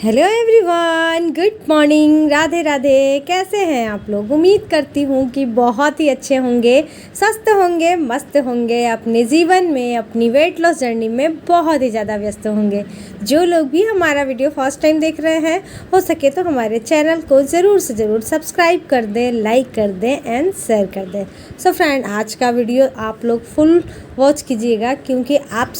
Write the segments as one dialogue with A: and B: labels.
A: Hello everyone, good morning, Radhe Radhe. कैसे हैं आप लोग? उम्मीद करती हूँ कि बहुत ही अच्छे होंगे, स्वस्थ होंगे, मस्त होंगे, अपने जीवन में अपनी वेट लॉस जर्नी में बहुत ही ज़्यादा व्यस्त होंगे। जो लोग भी हमारा वीडियो फर्स्ट टाइम देख रहे हैं, हो सके तो हमारे चैनल को ज़रूर से ज़रूर सब्सक्राइब कर दें, लाइक कर दें एंड शेयर कर दें। सो फ्रेंड, आज का वीडियो आप लोग फुल वॉच कीजिएगा क्योंकि आप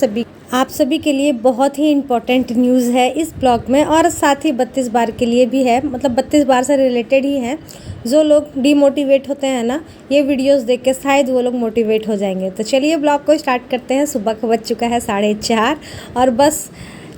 A: सभी के लिए बहुत ही इम्पोर्टेंट न्यूज़ है इस ब्लॉग में, और साथ ही 32 बार के लिए भी है, मतलब 32 बार से रिलेटेड ही है। जो लोग डीमोटिवेट होते हैं ना, ये वीडियोस देख के शायद वो लोग मोटिवेट हो जाएंगे। तो चलिए ब्लॉग को स्टार्ट करते हैं। सुबह का बज चुका है 4:30 और बस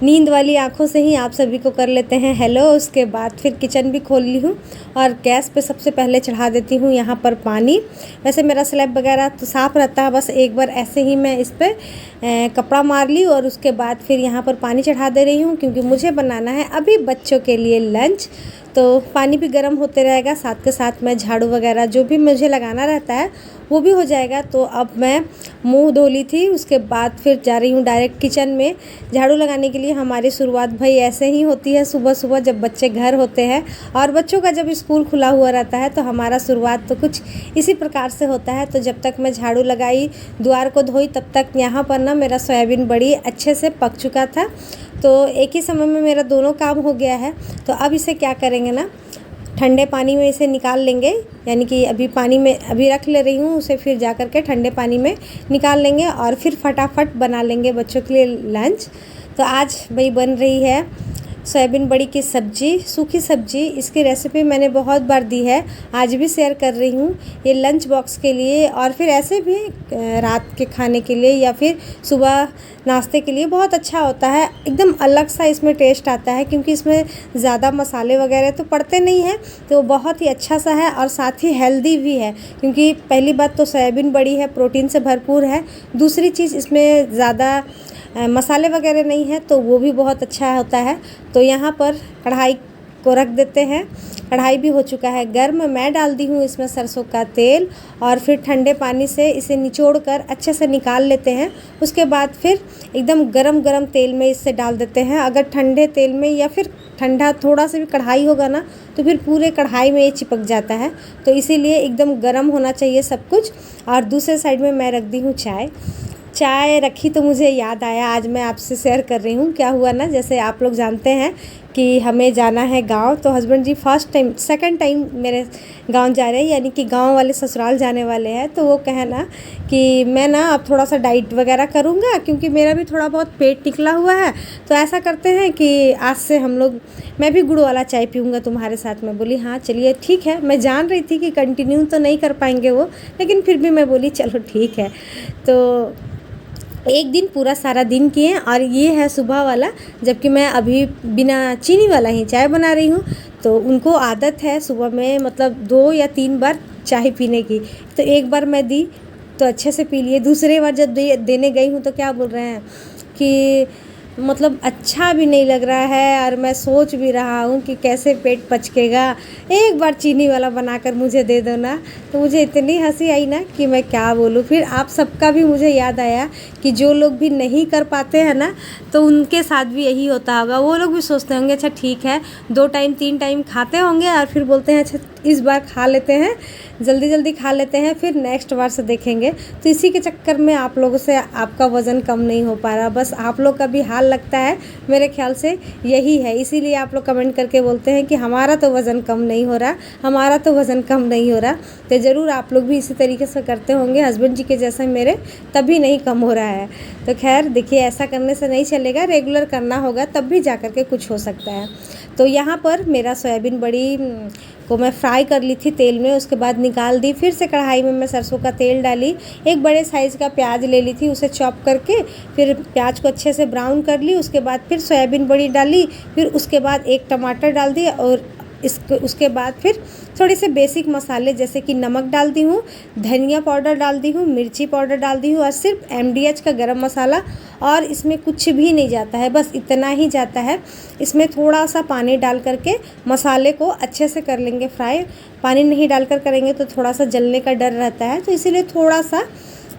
A: नींद वाली आंखों से ही आप सभी को कर लेते हैं हेलो। उसके बाद फिर किचन भी खोल ली हूँ और गैस पे सबसे पहले चढ़ा देती हूँ यहाँ पर पानी। वैसे मेरा स्लैब वगैरह तो साफ़ रहता है, बस एक बार ऐसे ही मैं इस पर कपड़ा मार ली और उसके बाद फिर यहाँ पर पानी चढ़ा दे रही हूँ क्योंकि मुझे बनाना है अभी बच्चों के लिए लंच। तो पानी भी गर्म होते रहेगा, साथ के साथ मैं झाड़ू वगैरह जो भी मुझे लगाना रहता है वो भी हो जाएगा। तो अब मैं मुंह धो ली थी, उसके बाद फिर जा रही हूँ डायरेक्ट किचन में झाड़ू लगाने के लिए। हमारी शुरुआत भाई ऐसे ही होती है सुबह सुबह जब बच्चे घर होते हैं, और बच्चों का जब स्कूल खुला हुआ रहता है तो हमारा शुरुआत तो कुछ इसी प्रकार से होता है। तो जब तक मैं झाड़ू लगाई, द्वार को धोई, तब तक यहाँ पर ना मेरा सोयाबीन बड़ी अच्छे से पक चुका था। तो एक ही समय में मेरा दोनों काम हो गया है। तो अब इसे क्या करेंगे ना, ठंडे पानी में इसे निकाल लेंगे, यानी कि अभी पानी में अभी रख ले रही हूँ उसे, फिर जा कर के ठंडे पानी में निकाल लेंगे और फिर फटाफट बना लेंगे बच्चों के लिए लंच। तो आज भाई बन रही है सोयाबीन बड़ी की सब्ज़ी, सूखी सब्ज़ी। इसकी रेसिपी मैंने बहुत बार दी है, आज भी शेयर कर रही हूँ। ये लंच बॉक्स के लिए और फिर ऐसे भी रात के खाने के लिए या फिर सुबह नाश्ते के लिए बहुत अच्छा होता है। एकदम अलग सा इसमें टेस्ट आता है क्योंकि इसमें ज़्यादा मसाले वगैरह तो पड़ते नहीं हैं, तो बहुत ही अच्छा सा है और साथ ही हेल्दी भी है। क्योंकि पहली बात तो सोयाबीन बड़ी है, प्रोटीन से भरपूर है। दूसरी चीज़, इसमें ज़्यादा मसाले वगैरह नहीं है, तो वो भी बहुत अच्छा होता है। तो यहाँ पर कढ़ाई को रख देते हैं। कढ़ाई भी हो चुका है गर्म। मैं डाल दी हूँ इसमें सरसों का तेल और फिर ठंडे पानी से इसे निचोड़ कर अच्छे से निकाल लेते हैं। उसके बाद फिर एकदम गरम गरम तेल में इसे डाल देते हैं। अगर ठंडे तेल में या फिर ठंडा थोड़ा सा भी कढ़ाई होगा ना, तो फिर पूरे कढ़ाई में ये चिपक जाता है। तो इसीलिए एकदम गर्म होना चाहिए सब कुछ। और दूसरे साइड में मैं रख दी हूँ चाय रखी तो मुझे याद आया, आज मैं आपसे शेयर कर रही हूँ। क्या हुआ ना, जैसे आप लोग जानते हैं कि हमें जाना है गांव, तो हस्बैंड जी सेकंड टाइम मेरे गांव जा रहे हैं, यानी कि गांव वाले ससुराल जाने वाले हैं। तो वो कहना कि मैं ना अब थोड़ा सा डाइट वगैरह करूँगा क्योंकि मेरा भी थोड़ा बहुत पेट निकला हुआ है। तो ऐसा करते हैं कि आज से मैं भी गुड़ वाला चाय पीऊँगा तुम्हारे साथ। मैं बोली हाँ चलिए ठीक है। मैं जान रही थी कि कंटिन्यू तो नहीं कर पाएंगे वो, लेकिन फिर भी मैं बोली चलो ठीक है। तो एक दिन पूरा सारा दिन किए, और ये है सुबह वाला, जबकि मैं अभी बिना चीनी वाला ही चाय बना रही हूँ। तो उनको आदत है सुबह में मतलब 2 या 3 बार चाय पीने की। तो एक बार मैं दी तो अच्छे से पी लिए, दूसरे बार जब देने गई हूँ तो क्या बोल रहे हैं कि मतलब अच्छा भी नहीं लग रहा है, और मैं सोच भी रहा हूँ कि कैसे पेट पचकेगा, एक बार चीनी वाला बनाकर मुझे दे दो ना। तो मुझे इतनी हंसी आई ना कि मैं क्या बोलूँ। फिर आप सबका भी मुझे याद आया कि जो लोग भी नहीं कर पाते हैं ना, तो उनके साथ भी यही होता होगा। वो लोग भी सोचते होंगे अच्छा ठीक है, 2 टाइम 3 टाइम खाते होंगे और फिर बोलते हैं अच्छा इस बार खा लेते हैं, जल्दी जल्दी खा लेते हैं, फिर नेक्स्ट बार से देखेंगे। तो इसी के चक्कर में आप लोगों से आपका वज़न कम नहीं हो पा रहा। बस आप लोग का भी हाल लगता है, मेरे ख्याल से यही है। इसीलिए आप लोग कमेंट करके बोलते हैं कि हमारा तो वज़न कम नहीं हो रहा, हमारा तो वज़न कम नहीं हो रहा। तो ज़रूर आप लोग भी इसी तरीके से करते होंगे हस्बैंड जी के जैसा मेरे, तभी नहीं कम हो रहा है। तो खैर देखिए, ऐसा करने से नहीं चलेगा, रेगुलर करना होगा, तब भी जा कर के कुछ हो सकता है। तो यहाँ पर मेरा सोयाबीन बड़ी को मैं फ्राई कर ली थी तेल में, उसके बाद निकाल दी। फिर से कढ़ाई में मैं सरसों का तेल डाली, एक बड़े साइज़ का प्याज ले ली थी, उसे चॉप करके फिर प्याज को अच्छे से ब्राउन कर ली। उसके बाद फिर सोयाबीन बड़ी डाली, फिर उसके बाद एक टमाटर डाल दिया, और उसके बाद फिर थोड़े से बेसिक मसाले जैसे कि नमक डाल दी हूँ, धनिया पाउडर डाल दी हूँ, मिर्ची पाउडर डाल दी हूँ, और सिर्फ MDH का गरम मसाला। और इसमें कुछ भी नहीं जाता है, बस इतना ही जाता है। इसमें थोड़ा सा पानी डाल करके मसाले को अच्छे से कर लेंगे फ्राई। पानी नहीं डालकर करेंगे तो थोड़ा सा जलने का डर रहता है, तो इसीलिए थोड़ा सा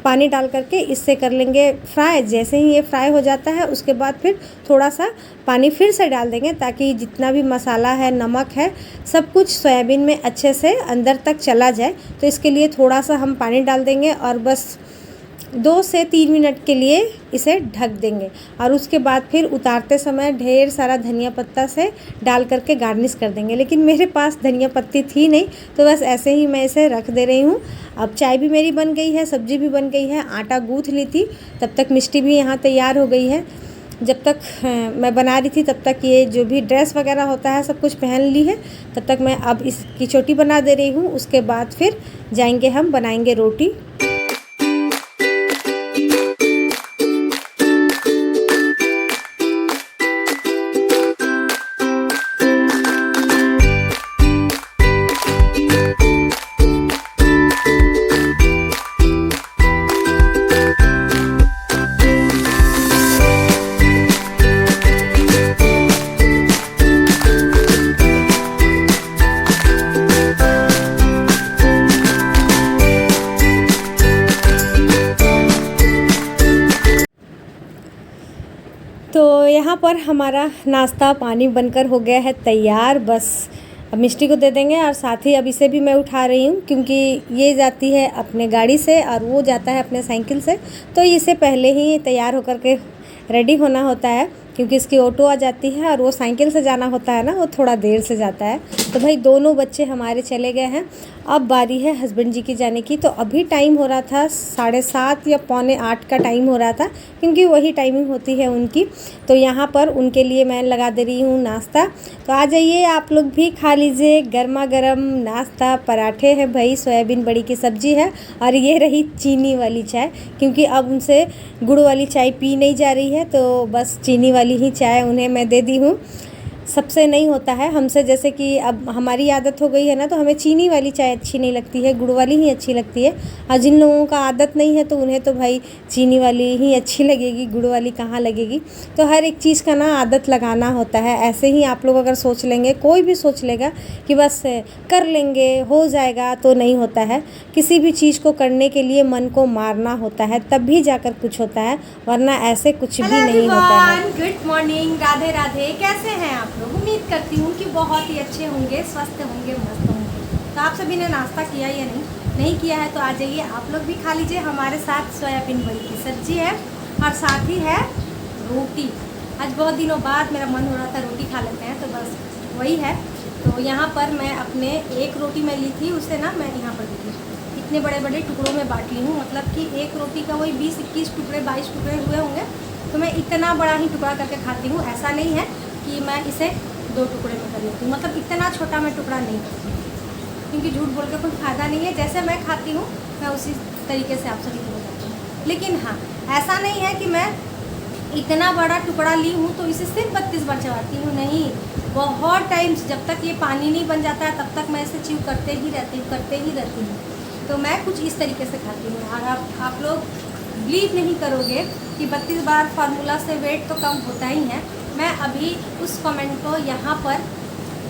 A: पानी डाल करके इससे कर लेंगे फ्राई। जैसे ही ये फ्राई हो जाता है उसके बाद फिर थोड़ा सा पानी फिर से डाल देंगे ताकि जितना भी मसाला है, नमक है, सब कुछ सोयाबीन में अच्छे से अंदर तक चला जाए। तो इसके लिए थोड़ा सा हम पानी डाल देंगे और बस 2 से 3 मिनट के लिए इसे ढक देंगे और उसके बाद फिर उतारते समय ढेर सारा धनिया पत्ता से डाल करके गार्निश कर देंगे। लेकिन मेरे पास धनिया पत्ती थी नहीं, तो बस ऐसे ही मैं इसे रख दे रही हूँ। अब चाय भी मेरी बन गई है, सब्ज़ी भी बन गई है, आटा गूँथ ली थी, तब तक मिष्टी भी यहाँ तैयार हो गई है। जब तक मैं बना रही थी तब तक ये जो भी ड्रेस वगैरह होता है सब कुछ पहन ली है। तब तक मैं अब इसकी चोटी बना दे रही हूँ। उसके बाद फिर जाएंगे हम बनाएंगे रोटी। तो यहाँ पर हमारा नाश्ता पानी बनकर हो गया है तैयार। बस अब मिष्टी को दे देंगे और साथ ही अब इसे भी मैं उठा रही हूँ क्योंकि ये जाती है अपने गाड़ी से और वो जाता है अपने साइकिल से। तो इसे पहले ही तैयार होकर के रेडी होना होता है क्योंकि इसकी ऑटो आ जाती है और वो साइकिल से जाना होता है ना, वो थोड़ा देर से जाता है। तो भाई दोनों बच्चे हमारे चले गए हैं। अब बारी है हस्बैंड जी की जाने की। तो अभी टाइम हो रहा था 7:30 या 7:45 का टाइम हो रहा था क्योंकि वही टाइमिंग होती है उनकी। तो यहाँ पर उनके लिए मैं लगा दे रही हूँ नाश्ता। तो आ जाइए आप लोग भी खा लीजिए गर्मा गर्म नाश्ता। पराठे है भाई, सोयाबीन बड़ी की सब्ज़ी है और ये रही चीनी वाली चाय क्योंकि अब उनसे गुड़ वाली चाय पी नहीं जा रही है, तो बस चीनी वाली ही चाय उन्हें मैं दे दी हूँ। सबसे नहीं होता है हमसे, जैसे कि अब हमारी आदत हो गई है ना, तो हमें चीनी वाली चाय अच्छी नहीं लगती है, गुड़ वाली ही अच्छी लगती है। और जिन लोगों का आदत नहीं है तो उन्हें तो भाई चीनी वाली ही अच्छी लगेगी, गुड़ वाली कहाँ लगेगी। तो हर एक चीज़ का ना आदत लगाना होता है। ऐसे ही आप लोग अगर सोच लेंगे, कोई भी सोच लेगा कि बस कर लेंगे हो जाएगा, तो नहीं होता है। किसी भी चीज़ को करने के लिए मन को मारना होता है, तब भी जाकर कुछ होता है, वरना ऐसे कुछ भी नहीं होता है।
B: Good morning, Radhe Radhe. कैसे हैं आप लोग? उम्मीद करती हूँ कि बहुत ही अच्छे होंगे, स्वस्थ होंगे, मस्त होंगे। तो आप सभी ने नाश्ता किया या नहीं किया है तो आ जाइए आप लोग भी खा लीजिए। हमारे साथ सोयाबीन बड़ी की सब्जी है और साथ ही है रोटी। आज बहुत दिनों बाद मेरा मन हो रहा था रोटी खा लेते हैं, तो बस वही है। तो यहाँ पर मैं अपने एक रोटी मैं ली थी, उससे ना मैं यहाँ पर ली इतने बड़े बड़े टुकड़ों में बांट ली हूँ। मतलब कि एक रोटी का वही 20-21 टुकड़े 22 टुकड़े हुए होंगे। तो मैं इतना बड़ा ही टुकड़ा करके खाती हूँ। ऐसा नहीं है कि मैं इसे 2 टुकड़े में कर लेती हूँ, मतलब इतना छोटा मैं टुकड़ा नहीं करती क्योंकि झूठ बोल के कोई फ़ायदा नहीं है। जैसे मैं खाती हूँ मैं उसी तरीके से आप सभी को बताती हूँ। लेकिन हाँ, ऐसा नहीं है कि मैं इतना बड़ा टुकड़ा ली हूँ तो इसे सिर्फ 32 बार चबाती हूँ, नहीं। बहुत टाइम जब तक ये पानी नहीं बन जाता है तब तक मैं इसे च्यू करते ही रहती हूँ। तो मैं कुछ इस तरीके से खाती हूँ। और आप लोग बिलीव नहीं करोगे कि 32 बार फार्मूला से वेट तो कम होता ही है। मैं अभी उस कमेंट को यहाँ पर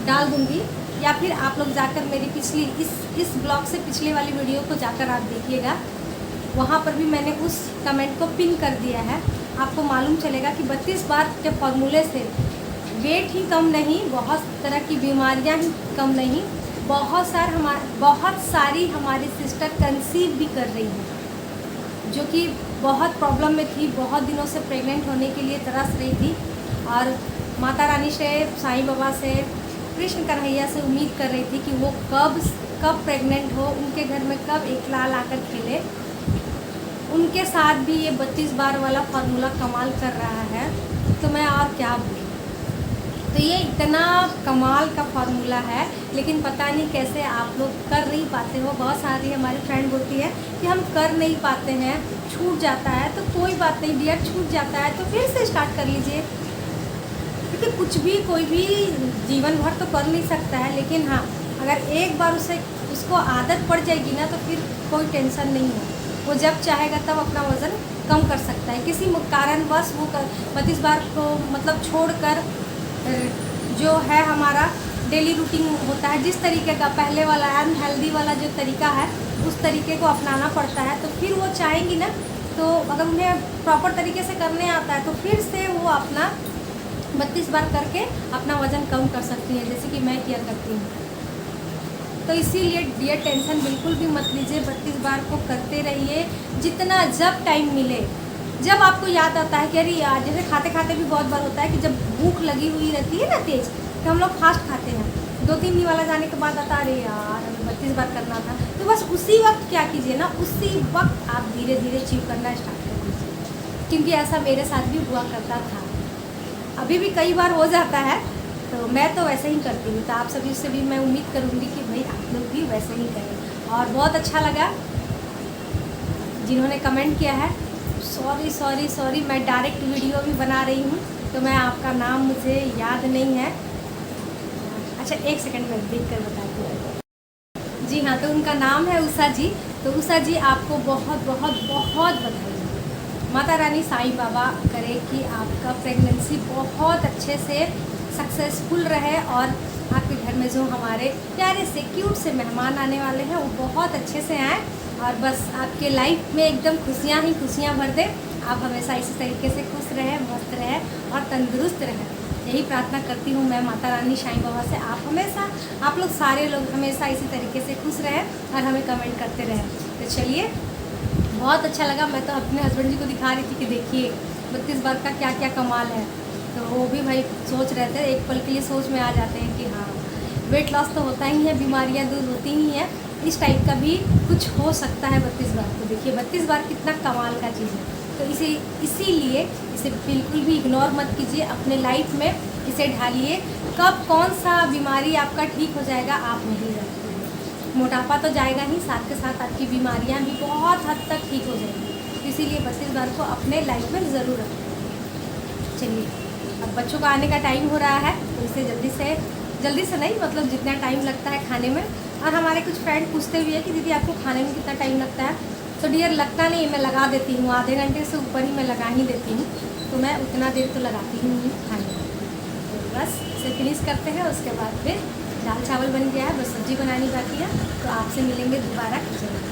B: डाल दूँगी या फिर आप लोग जाकर मेरी पिछली इस ब्लॉग से पिछले वाली वीडियो को जाकर आप देखिएगा, वहाँ पर भी मैंने उस कमेंट को पिन कर दिया है। आपको मालूम चलेगा कि 32 बार के फार्मूले से वेट ही कम नहीं, बहुत तरह की बीमारियाँ ही कम नहीं, बहुत सारी हमारी सिस्टर कंसीव भी कर रही है, जो कि बहुत प्रॉब्लम में थी, बहुत दिनों से प्रेग्नेंट होने के लिए तरस रही थी और माता रानी से, साईं बाबा से, कृष्ण कन्हैया से उम्मीद कर रही थी कि वो कब प्रेग्नेंट हो, उनके घर में कब एक लाल आकर खेले। उनके साथ भी ये 32 बार वाला फार्मूला कमाल कर रहा है, तो मैं और क्या बोलूँ। तो ये इतना कमाल का फार्मूला है, लेकिन पता नहीं कैसे आप लोग कर नहीं पाते हो। बहुत सारी हमारी फ्रेंड बोलती है कि हम कर नहीं पाते हैं, छूट जाता है। तो कोई बात नहीं डियर, छूट जाता है तो फिर से स्टार्ट कर लीजिए, क्योंकि कुछ भी कोई भी जीवन भर तो कर नहीं सकता है। लेकिन हाँ, अगर एक बार उसको आदत पड़ जाएगी ना तो फिर कोई टेंशन नहीं है। वो जब चाहेगा तब अपना वज़न कम कर सकता है। किसी कारणवश वो 32 बार को मतलब छोड़कर जो है हमारा डेली रूटीन होता है जिस तरीके का पहले वाला अनहेल्दी वाला जो तरीका है उस तरीके को अपनाना पड़ता है। तो फिर वो चाहेंगी ना, तो अगर उन्हें प्रॉपर तरीके से करने आता है तो फिर से वो अपना 32 बार करके अपना वज़न कम कर सकती हैं, जैसे कि मैं किया करती हूँ। तो इसीलिए डियर टेंशन बिल्कुल भी मत लीजिए, 32 बार को करते रहिए जितना जब टाइम मिले। जब आपको याद आता है कि अरे यार, जैसे खाते खाते भी बहुत बार होता है कि जब भूख लगी हुई रहती है ना तेज़, तो हम लोग फास्ट खाते हैं, 2-3 निवाला जाने के बाद आता अरे यार हमें 32 बार करना था। तो बस उसी वक्त क्या कीजिए ना, उसी वक्त आप धीरे धीरे च्यू करना स्टार्ट कर दीजिए, क्योंकि ऐसा मेरे साथ भी हुआ करता था, अभी भी कई बार हो जाता है। तो मैं तो वैसे ही करती हूँ, तो आप सभी से भी मैं उम्मीद करूँगी कि भाई आप लोग भी वैसे ही करें। और बहुत अच्छा लगा जिन्होंने कमेंट किया है, सॉरी मैं डायरेक्ट वीडियो भी बना रही हूँ, तो मैं आपका नाम मुझे याद नहीं है। अच्छा 1 सेकंड में देख कर बताती हूँ। जी हाँ, तो उनका नाम है उषा जी। तो उषा जी आपको बहुत बहुत बहुत बधाई। माता रानी साईं बाबा करे कि आपका प्रेगनेंसी बहुत अच्छे से सक्सेसफुल रहे और आपके घर में जो हमारे प्यारे से क्यूट से मेहमान आने वाले हैं वो बहुत अच्छे से आएँ और बस आपके लाइफ में एकदम खुशियाँ ही खुशियाँ भर दे। आप हमेशा इसी तरीके से खुश रहें, मस्त रहें और तंदुरुस्त रहें, यही प्रार्थना करती हूँ मैं माता रानी साईं बाबा से। आप लोग सारे लोग हमेशा इसी तरीके से खुश रहें और हमें कमेंट करते रहें। तो चलिए, बहुत अच्छा लगा। मैं तो अपने हस्बैंड जी को दिखा रही थी कि देखिए 32 बार का क्या क्या कमाल है। तो वो भी भाई सोच रहे थे, एक पल के लिए सोच में आ जाते हैं कि हाँ वेट लॉस तो होता ही है, बीमारियाँ दूर होती ही हैं, इस टाइप का भी कुछ हो सकता है 32 बार। तो देखिए 32 बार कितना कमाल का चीज़ है। तो इसीलिए इसे बिल्कुल भी इग्नोर मत कीजिए, अपने लाइफ में इसे ढालिए। कब कौन सा बीमारी आपका ठीक हो जाएगा आप नहीं जानते हैं। मोटापा तो जाएगा ही, साथ के साथ आपकी बीमारियां भी बहुत हद तक ठीक हो जाएंगी। तो इसीलिए 32 बार को अपने लाइफ में ज़रूर रखें। चलिए, अब बच्चों का आने का टाइम हो रहा है, तो इसे जल्दी से नहीं, मतलब जितना टाइम लगता है खाने में। और हमारे कुछ फ्रेंड पूछते भी है कि दीदी आपको खाने में कितना टाइम लगता है। तो डियर लगता नहीं, मैं लगा देती हूँ, आधे घंटे से ऊपर ही मैं लगा ही देती हूँ। तो मैं उतना देर तो लगाती ही नहीं खाने में। तो बस इसे फिनिश करते हैं, उसके बाद फिर दाल चावल बन गया है, बस सब्ज़ी बनानी बाकी है। तो आपसे मिलेंगे दोबारा किचन में।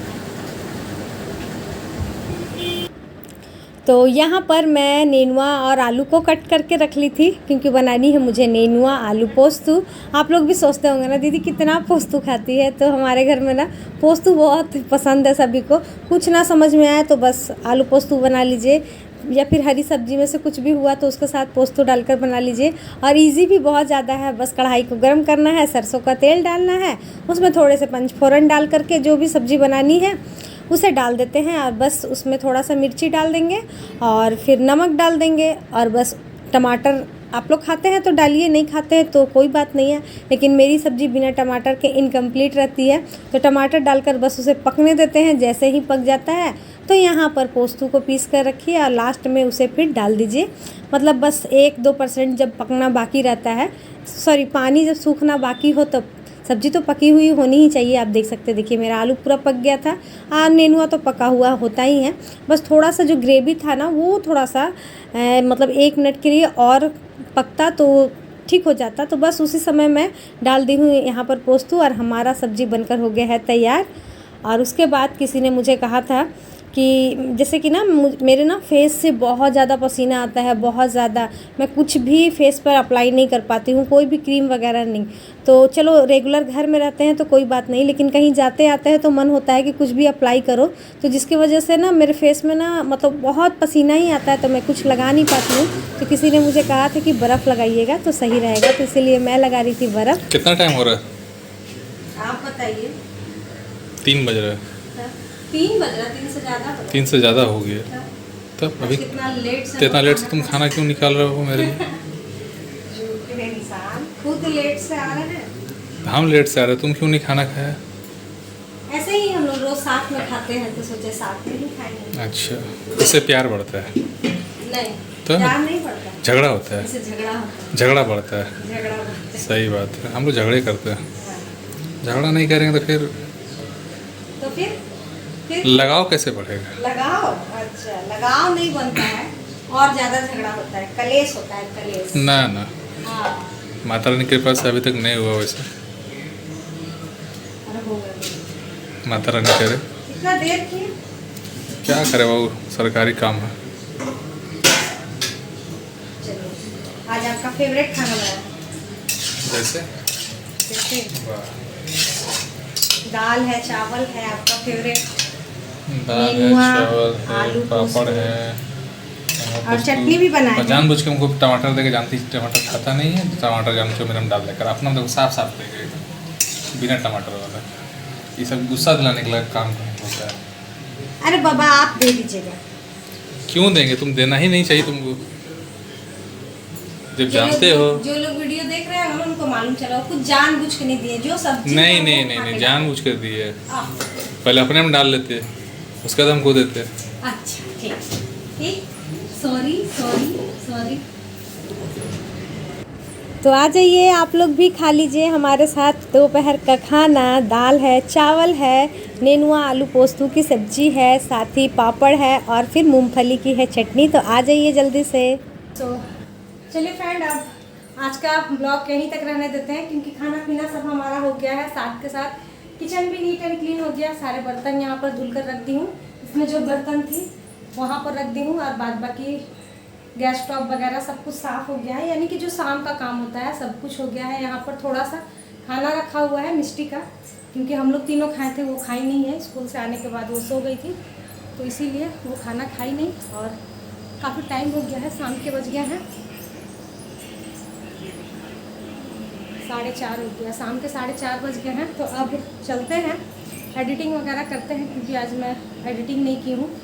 A: तो यहाँ पर मैं नेनुआ और आलू को कट करके रख ली थी, क्योंकि बनानी है मुझे नेनुआ आलू पोस्तू। आप लोग भी सोचते होंगे ना दीदी कितना पोस्तू खाती है, तो हमारे घर में ना पोस्तू बहुत पसंद है सभी को। कुछ ना समझ में आए तो बस आलू पोस्तू बना लीजिए, या फिर हरी सब्जी में से कुछ भी हुआ तो उसके साथ पोस्तू डालकर बना लीजिए। और इजी भी बहुत ज़्यादा है, बस कढ़ाई को गर्म करना है, सरसों का तेल डालना है, उसमें थोड़े से पंचफोरन डाल करके जो भी सब्ज़ी बनानी है उसे डाल देते हैं, और बस उसमें थोड़ा सा मिर्ची डाल देंगे और फिर नमक डाल देंगे। और बस टमाटर आप लोग खाते हैं तो डालिए, नहीं खाते हैं तो कोई बात नहीं है, लेकिन मेरी सब्ज़ी बिना टमाटर के इनकम्प्लीट रहती है। तो टमाटर डालकर बस उसे पकने देते हैं। जैसे ही पक जाता है तो यहाँ पर पोस्तू को पीस कर रखिए और लास्ट में उसे फिर डाल दीजिए। मतलब बस 1-2% जब पकना बाकी रहता है, पानी जब सूखना बाकी हो तो सब्ज़ी तो पकी हुई होनी ही चाहिए। आप देख सकते हैं, देखिए मेरा आलू पूरा पक गया था और नेनुआ तो पका हुआ होता ही है। बस थोड़ा सा जो ग्रेवी था ना वो थोड़ा सा मतलब 1 मिनट के लिए और पकता तो ठीक हो जाता। तो बस उसी समय मैं डाल दी हूँ यहाँ पर पोस्तू और हमारा सब्ज़ी बनकर हो गया है तैयार। और उसके बाद किसी ने मुझे कहा था कि जैसे कि ना मेरे ना फेस से बहुत ज़्यादा पसीना आता है, बहुत ज़्यादा। मैं कुछ भी फेस पर अप्लाई नहीं कर पाती हूँ, कोई भी क्रीम वगैरह नहीं। तो चलो रेगुलर घर में रहते हैं तो कोई बात नहीं, लेकिन कहीं जाते आते हैं तो मन होता है कि कुछ भी अप्लाई करो। तो जिसकी वजह से ना मेरे फेस में ना मतलब बहुत पसीना ही आता है, तो मैं कुछ लगा नहीं पाती हूँ। तो किसी ने मुझे कहा था कि बर्फ़ लगाइएगा तो सही रहेगा, तो इसीलिए मैं लगा रही थी बर्फ़।
C: कितना टाइम हो रहा है?
B: आप बताइए।
C: 3 बज रहा है।
B: 3 बज रहा, 3 से ज़्यादा।
C: 3 से ज़्यादा हो गया। तब अभी
B: कितना
C: लेट से तुम खाना क्यों निकाल रहे हो मेरे लिए?
B: इंसान खुद लेट से आ रहे हैं।
C: हम लेट से आ रहे, तुम क्यों नहीं खाना खाया?
B: ऐसे ही हम लोग रोज साथ में खाते हैं, तो सोचे साथ में ही खाएंगे।
C: अच्छा, इससे प्यार बढ़ता है?
B: नहीं,
C: तो
B: प्यार नहीं बढ़ता,
C: झगड़ा होता है।
B: इससे झगड़ा होता है।
C: झगड़ा बढ़ता है।
B: झगड़ा बढ़ता है।
C: सही बात है, हम लोग झगड़े करते हैं।
B: हाँ।
C: झगड़ा नहीं करेंगे तो फिर लगाव कैसे बढ़ेगा?
B: लगाओ, अच्छा लगाव नहीं बनता है और ज़्यादा झगड़ा होता है, कलेश होता है, कलेश।
C: ना ना,
B: हाँ,
C: माता रानी के कृपा से अभी तक नहीं हुआ वैसे।
B: अरे होगा।
C: माता रानी करे।
B: इतना देर किए।
C: क्या करे वो सरकारी काम है।
B: चलो आज आपका फेवरेट खाना बनाया।
C: जैसे
B: जैसे
C: वाह,
B: दाल है, चावल है, आपका फेवरेट
C: दाल है,
B: नेनुआ,
C: चावल है,
B: आलू,
C: पापड़
B: पोस्तु।
C: है
B: और चटनी भी बनाई है।
C: जानबूझ के हमको टमाटर देके, जानती टमाटर खाता नहीं है, टमाटर जान चो मेरे डाल देकर अपना देखो साफ साफ देके बिना टमाटर वाला। ये सब गुस्सा दिलाने के लिए काम होता है।
B: अरे बाबा आप दे दीजिएगा।
C: क्यों देंगे, तुम देना ही नहीं चाहिए तुमको, जब
B: जो
C: जानते
B: लोग-
C: हो।
B: जो लोग वीडियो देख रहे हैं उनको मालूम चला कुछ जानबूझ के नहीं दिए, जो सब्जी
C: नहीं
B: है, वो
C: नहीं
B: खा
C: नहीं
B: के
C: नहीं,
B: डाल।
C: जानबूझ कर दिए।
B: आह,
C: पहले अपने में डाल लेते, उसके बाद हमको देते।
B: अच्छा ठीक ठीक, सॉरी सॉरी सॉरी।
A: तो आ जाइए आप लोग भी खा लीजिए हमारे साथ दोपहर का खाना। दाल है, चावल है, नेनुआ आलू पोस्तू की सब्जी है, साथ ही पापड़ है और फिर मूंगफली की है चटनी। तो आ जाइए जल्दी से।
B: तो चलिए फ्रेंड, अब आज का ब्लॉग यहीं तक रहने देते हैं क्योंकि खाना पीना सब हमारा हो गया है। साथ के साथ किचन भी नीट एंड क्लीन हो गया। सारे बर्तन यहाँ पर धुल कर रख दी हूँ। इसमें जो बर्तन थी वहाँ पर रख दी हूँ और बाद बाकी गैस स्टोव वगैरह सब कुछ साफ़ हो गया है। यानी कि जो शाम का काम होता है सब कुछ हो गया है। यहाँ पर थोड़ा सा खाना रखा हुआ है मिष्टी का, क्योंकि हम लोग तीनों खाए थे, वो खाई नहीं है। स्कूल से आने के बाद वो सो गई थी, तो इसीलिए वो खाना खाई नहीं। और काफ़ी टाइम हो गया है, शाम के बज गए हैं 4:30 हो गया, शाम के 4:30 बज गए हैं। तो अब चलते हैं, एडिटिंग वगैरह करते हैं क्योंकि आज मैं एडिटिंग नहीं की हूँ।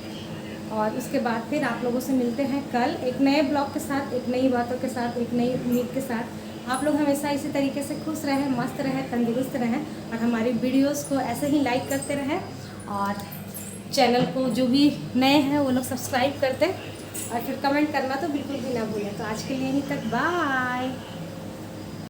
B: और उसके बाद फिर आप लोगों से मिलते हैं कल एक नए ब्लॉग के साथ, एक नई बातों के साथ, एक नई उम्मीद के साथ। आप लोग हमेशा इसी तरीके से खुश रहें, मस्त रहें, तंदुरुस्त रहें और हमारी वीडियोस को ऐसे ही लाइक करते रहें। और चैनल को जो भी नए हैं वो लोग सब्सक्राइब करते और फिर कमेंट करना तो बिल्कुल भी ना भूलें। तो आज के लिए यहीं तक, बाय।